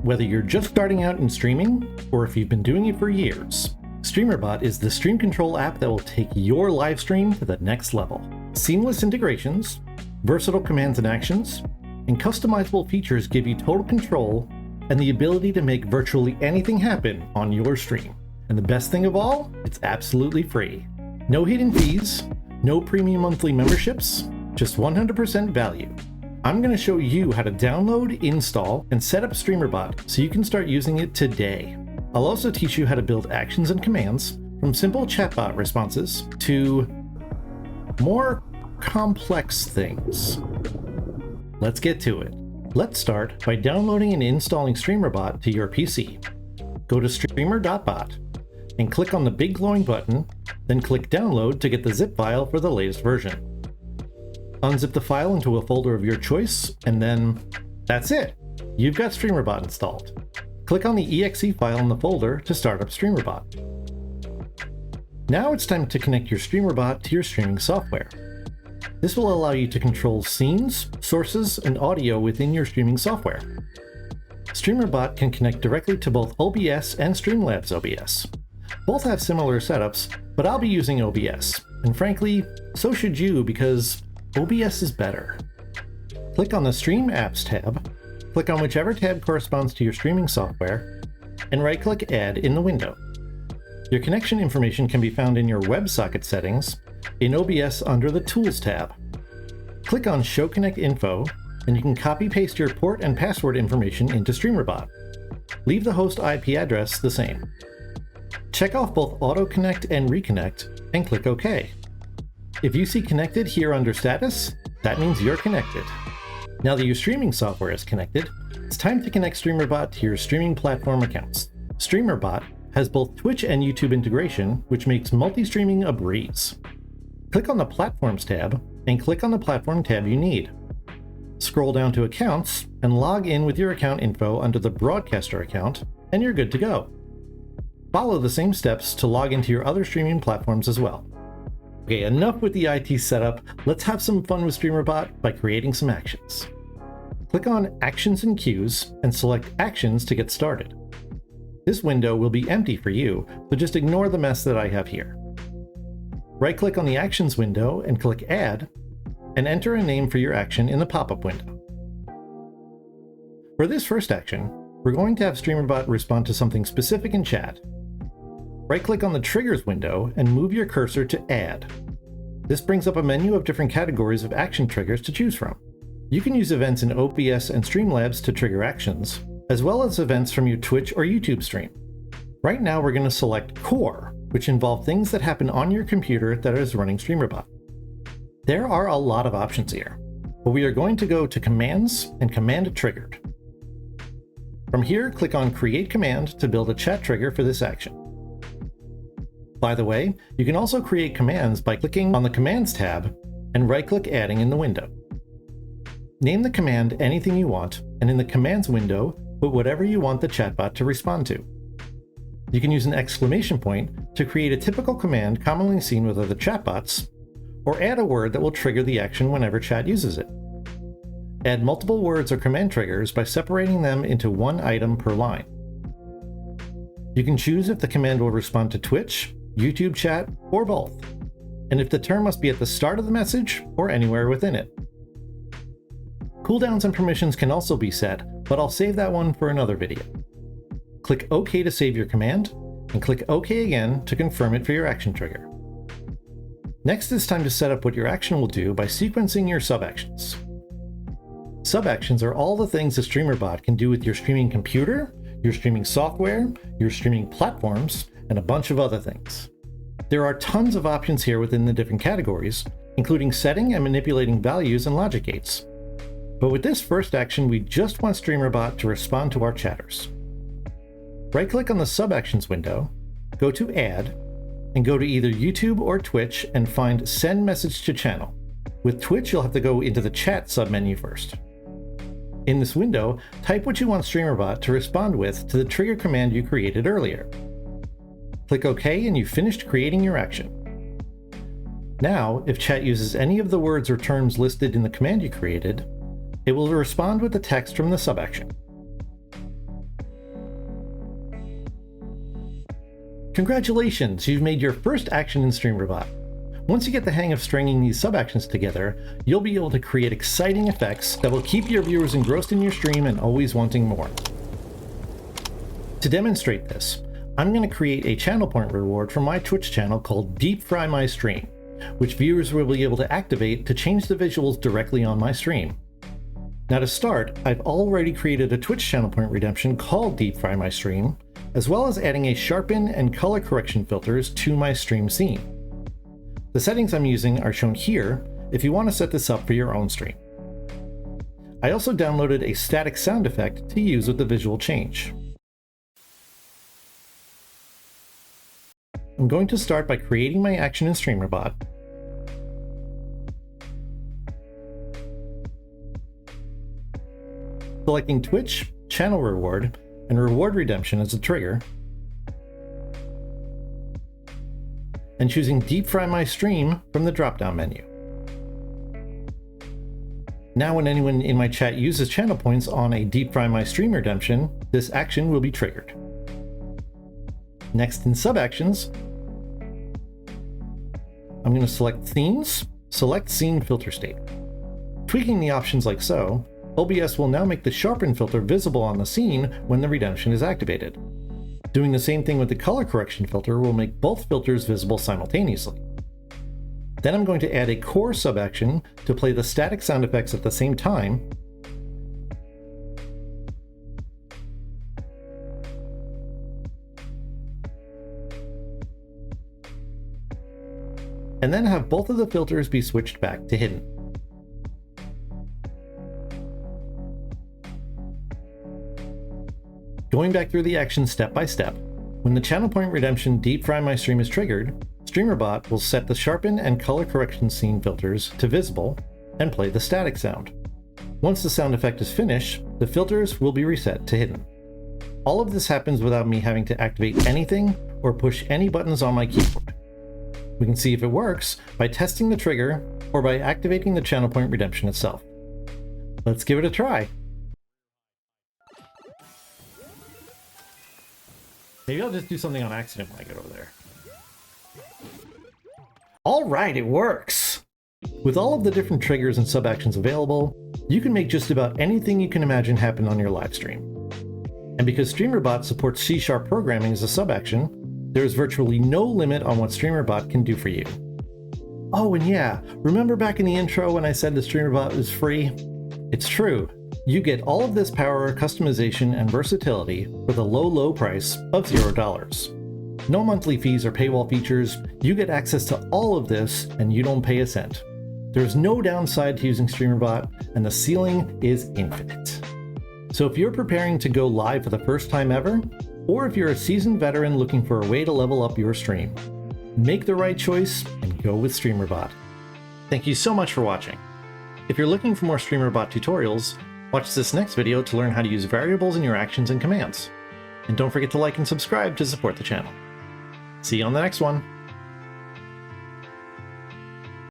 Whether you're just starting out in streaming, or if you've been doing it for years, StreamerBot is the stream control app that will take your live stream to the next level. Seamless integrations, versatile commands and actions, and customizable features give you total control and the ability to make virtually anything happen on your stream. And the best thing of all, it's absolutely free. No hidden fees, no premium monthly memberships, just 100% value. I'm going to show you how to download, install, and set up StreamerBot so you can start using it today. I'll also teach you how to build actions and commands from simple chatbot responses to more complex things. Let's get to it. Let's start by downloading and installing StreamerBot to your PC. Go to Streamer.bot and click on the big glowing button, then click download to get the zip file for the latest version. Unzip the file into a folder of your choice, and then that's it. You've got StreamerBot installed. Click on the exe file in the folder to start up StreamerBot. Now it's time to connect your StreamerBot to your streaming software. This will allow you to control scenes, sources, and audio within your streaming software. StreamerBot can connect directly to both OBS and Streamlabs OBS. Both have similar setups, but I'll be using OBS, and frankly, so should you because OBS is better. Click on the Stream Apps tab, click on whichever tab corresponds to your streaming software, and right-click Add in the window. Your connection information can be found in your WebSocket settings in OBS under the Tools tab. Click on Show Connect Info, and you can copy-paste your port and password information into StreamerBot. Leave the host IP address the same. Check off both Auto Connect and Reconnect, and click OK. If you see Connected here under Status, that means you're connected. Now that your streaming software is connected, it's time to connect StreamerBot to your streaming platform accounts. StreamerBot has both Twitch and YouTube integration, which makes multi-streaming a breeze. Click on the Platforms tab, and click on the platform tab you need. Scroll down to Accounts, and log in with your account info under the Broadcaster account, and you're good to go. Follow the same steps to log into your other streaming platforms as well. Okay, enough with the IT setup, let's have some fun with StreamerBot by creating some actions. Click on Actions and Queues and select Actions to get started. This window will be empty for you, so just ignore the mess that I have here. Right-click on the Actions window and click Add, and enter a name for your action in the pop-up window. For this first action, we're going to have StreamerBot respond to something specific in chat. Right-click on the Triggers window and move your cursor to Add. This brings up a menu of different categories of action triggers to choose from. You can use events in OBS and Streamlabs to trigger actions, as well as events from your Twitch or YouTube stream. Right now we're going to select Core, which involve things that happen on your computer that is running StreamerBot. There are a lot of options here, but we are going to go to Commands and Command Triggered. From here, click on Create Command to build a chat trigger for this action. By the way, you can also create commands by clicking on the Commands tab and right-click Adding in the window. Name the command anything you want, and in the Commands window, put whatever you want the chatbot to respond to. You can use an exclamation point to create a typical command commonly seen with other chatbots, or add a word that will trigger the action whenever chat uses it. Add multiple words or command triggers by separating them into one item per line. You can choose if the command will respond to Twitch, YouTube chat, or both, and if the term must be at the start of the message or anywhere within it. Cooldowns and permissions can also be set, but I'll save that one for another video. Click OK to save your command, and click OK again to confirm it for your action trigger. Next, it's time to set up what your action will do by sequencing your sub-actions. Sub-actions are all the things the StreamerBot can do with your streaming computer, your streaming software, your streaming platforms, and a bunch of other things. There are tons of options here within the different categories, including setting and manipulating values and logic gates. But with this first action, we just want StreamerBot to respond to our chatters. Right-click on the Sub-Actions window, go to Add, and go to either YouTube or Twitch and find Send Message to Channel. With Twitch, you'll have to go into the Chat submenu first. In this window, type what you want StreamerBot to respond with to the trigger command you created earlier. Click OK and you've finished creating your action. Now, if chat uses any of the words or terms listed in the command you created, it will respond with the text from the sub-action. Congratulations, you've made your first action in StreamerBot. Once you get the hang of stringing these sub-actions together, you'll be able to create exciting effects that will keep your viewers engrossed in your stream and always wanting more. To demonstrate this, I'm going to create a channel point reward from my Twitch channel called Deep Fry My Stream, which viewers will be able to activate to change the visuals directly on my stream. Now to start, I've already created a Twitch channel point redemption called Deep Fry My Stream, as well as adding a sharpen and color correction filters to my stream scene. The settings I'm using are shown here if you want to set this up for your own stream. I also downloaded a static sound effect to use with the visual change. I'm going to start by creating my action in StreamerBot. Selecting Twitch, Channel Reward, and Reward Redemption as a trigger, and choosing Deep Fry My Stream from the drop-down menu. Now when anyone in my chat uses channel points on a Deep Fry My Stream redemption, this action will be triggered. Next in sub-actions, I'm going to select Themes, select Scene Filter State. Tweaking the options like so, OBS will now make the sharpen filter visible on the scene when the redemption is activated. Doing the same thing with the color correction filter will make both filters visible simultaneously. Then I'm going to add a core sub-action to play the static sound effects at the same time, and then have both of the filters be switched back to hidden. Going back through the action step by step, when the channel point redemption Deep Fry My Stream is triggered, StreamerBot will set the sharpen and color correction scene filters to visible and play the static sound. Once the sound effect is finished, the filters will be reset to hidden. All of this happens without me having to activate anything or push any buttons on my keyboard. We can see if it works by testing the trigger or by activating the channel point redemption itself. Let's give it a try. Maybe I'll just do something on accident when I get over there. All right, it works! With all of the different triggers and sub-actions available, you can make just about anything you can imagine happen on your live stream. And because StreamerBot supports C# programming as a sub-action, there is virtually no limit on what StreamerBot can do for you. Oh, and yeah, remember back in the intro when I said the StreamerBot is free? It's true. You get all of this power, customization, and versatility for the low price of $0. No monthly fees or paywall features, you get access to all of this and you don't pay a cent. There's no downside to using StreamerBot, and the ceiling is infinite. So if you're preparing to go live for the first time ever, or if you're a seasoned veteran looking for a way to level up your stream, make the right choice and go with StreamerBot. Thank you so much for watching. If you're looking for more StreamerBot tutorials, watch this next video to learn how to use variables in your actions and commands. And don't forget to like and subscribe to support the channel. See you on the next one.